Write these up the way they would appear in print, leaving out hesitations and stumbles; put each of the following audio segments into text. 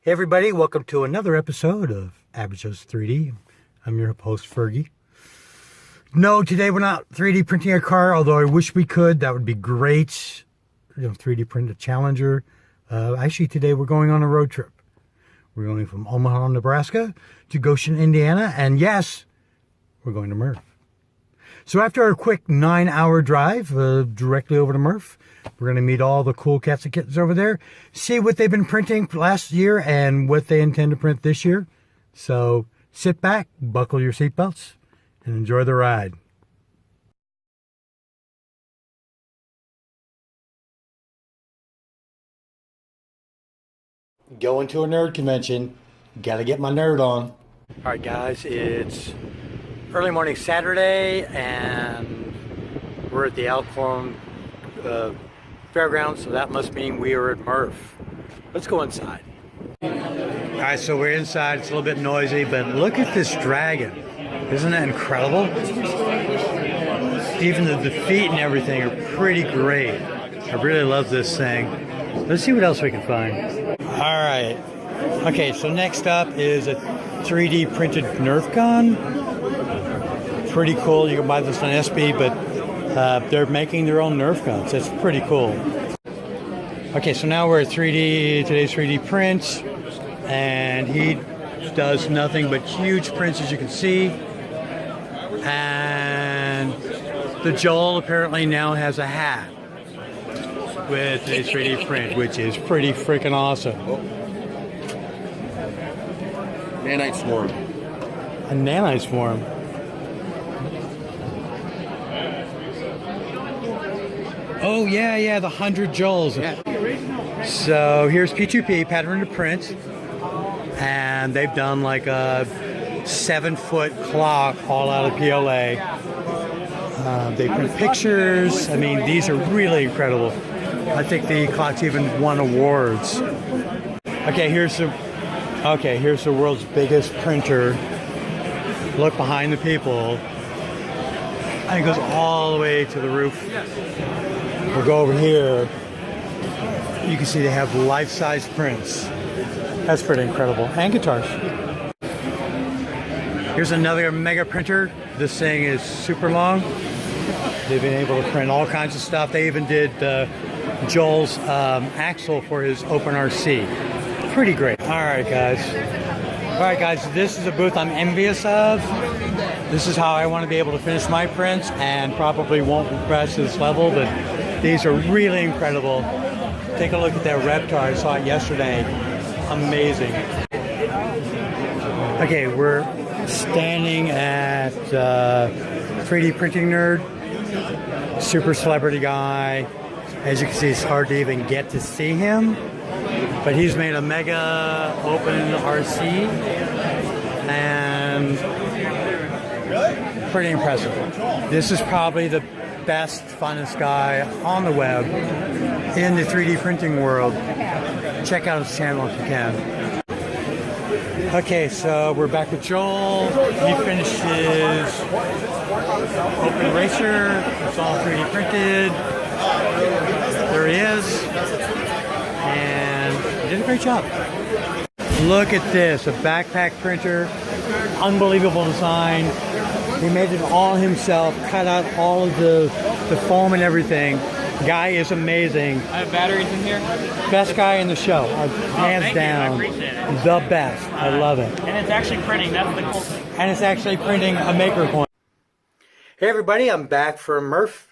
Hey everybody, welcome to another episode of Average Joe's 3D. I'm your host, Fergie. No, today we're not 3D printing a car, although I wish we could. That would be great. 3D print a Challenger. Actually, today we're going on a road trip. We're going from Omaha, Nebraska to Goshen, Indiana, and yes, we're going to Mrrf. So after a quick 9-hour drive directly over to Mrrf, we're going to meet all the cool cats and kittens over there, see what they've been printing last year and what they intend to print this year. So sit back, buckle your seatbelts, and enjoy the ride. Going to a nerd convention, gotta get my nerd on. All right, guys, it's early morning Saturday, and we're at the Alcorn Fairgrounds, so that must mean we are at Mrrf. Let's go inside. All right, so we're inside. It's a little bit noisy, but look at this dragon. Isn't that incredible? Even the feet and everything are pretty great. I really love this thing. Let's see what else we can find. All right. Okay, so next up is a 3D printed Nerf gun. Pretty cool. You can buy this on SB, but they're making their own Nerf guns. That's pretty cool. Okay, so now we're at today's 3D print, and he does nothing but huge prints, as you can see. And the Joel apparently now has a hat with today's 3D print, which is pretty freaking awesome. Nanite Swarm. A nanite swarm. Oh, yeah, the 100 Joels. Yeah. So here's P2P, pattern to print. And they've done like a 7-foot clock all out of PLA. They print pictures. I mean, these are really incredible. I think the clock's even won awards. Okay, here's the world's biggest printer. Look behind the people. And it goes all the way to the roof. We'll go over here. You can see they have life-size prints. That's pretty incredible. And guitars. Here's another mega printer. This thing is super long. They've been able to print all kinds of stuff. They even did Joel's axle for his Open RC. Pretty great. All right, guys, this is a booth I'm envious of. This is how I want to be able to finish my prints, and probably won't progress to this level, but these are really incredible. Take a look at that Reptar. I saw it yesterday. Amazing. Okay, we're standing at 3D Printing Nerd. Super celebrity guy. As you can see, it's hard to even get to see him. But he's made a mega open RC. And pretty impressive. This is probably the best, funnest guy on the web in the 3D printing world. Check out his channel if you can. Okay, so we're back with Joel. He finished his open racer. It's all 3D printed. There he is. And he did a great job. Look at this, a backpack printer. Unbelievable design. He made it all himself, cut out all of the foam and everything. Guy is amazing. I have batteries in here. Best guy in the show, hands down. I appreciate it. The best. I love it. And it's actually printing. That's the cool thing. And it's actually printing a maker coin. Hey everybody, I'm back from Mrrf.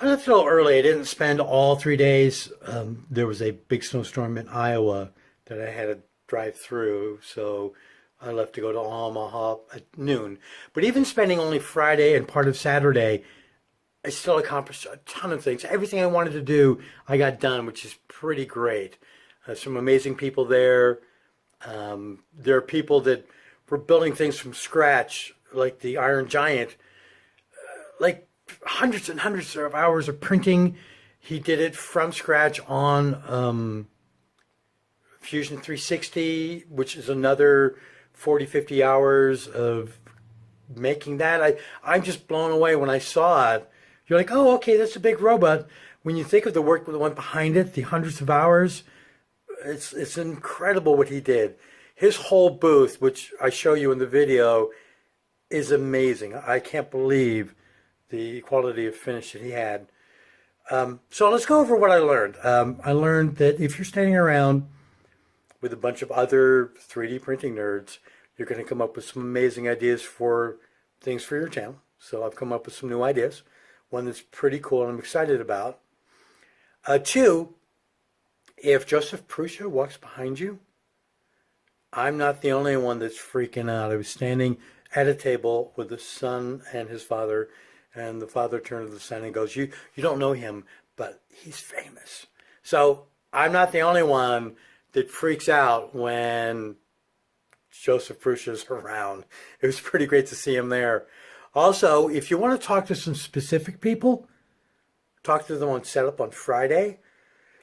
I left a little early. I didn't spend all 3 days. There was a big snowstorm in Iowa that I had to drive through, so I left to go to Omaha at noon. But even spending only Friday and part of Saturday, I still accomplished a ton of things. Everything I wanted to do, I got done, which is pretty great. Some amazing people there. There are people that were building things from scratch, like the Iron Giant. Like hundreds and hundreds of hours of printing. He did it from scratch on Fusion 360, which is another 40, 50 hours of making that. I'm just blown away when I saw it. You're like, oh, okay, that's a big robot. When you think of the work that went behind it, the hundreds of hours, it's incredible what he did. His whole booth, which I show you in the video, is amazing. I can't believe the quality of finish that he had. So let's go over what I learned. I learned that if you're standing around with a bunch of other 3D printing nerds, you're going to come up with some amazing ideas for things for your channel. So I've come up with some new ideas. One that's pretty cool and I'm excited about. Two, if Joseph Prussia walks behind you, I'm not the only one that's freaking out. I was standing at a table with the son and his father, and the father turned to the son and goes, you don't know him, but he's famous. So I'm not the only one that freaks out when Joseph Pruscia's around. It was pretty great to see him there. Also, if you want to talk to some specific people, talk to them on setup on Friday.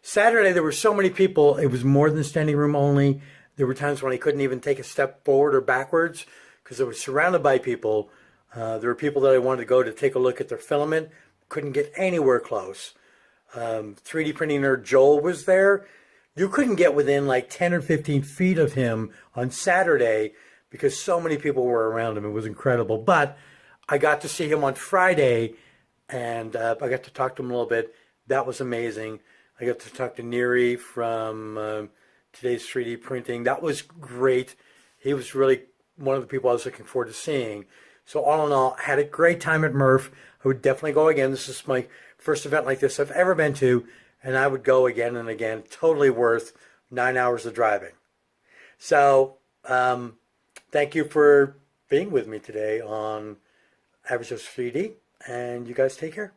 Saturday, there were so many people, it was more than standing room only. There were times when I couldn't even take a step forward or backwards because I was surrounded by people. There were people that I wanted to go to take a look at their filament. Couldn't get anywhere close. 3D printing nerd Joel was there. You couldn't get within like 10 or 15 feet of him on Saturday because so many people were around him. It was incredible. But I got to see him on Friday, and I got to talk to him a little bit. That was amazing. I got to talk to Neri from Today's 3D Printing. That was great. He was really one of the people I was looking forward to seeing. So all in all, I had a great time at Mrrf. I would definitely go again. This is my first event like this I've ever been to, and I would go again and again. Totally worth 9 hours of driving. So thank you for being with me today on Average Joseph 3D, and you guys take care.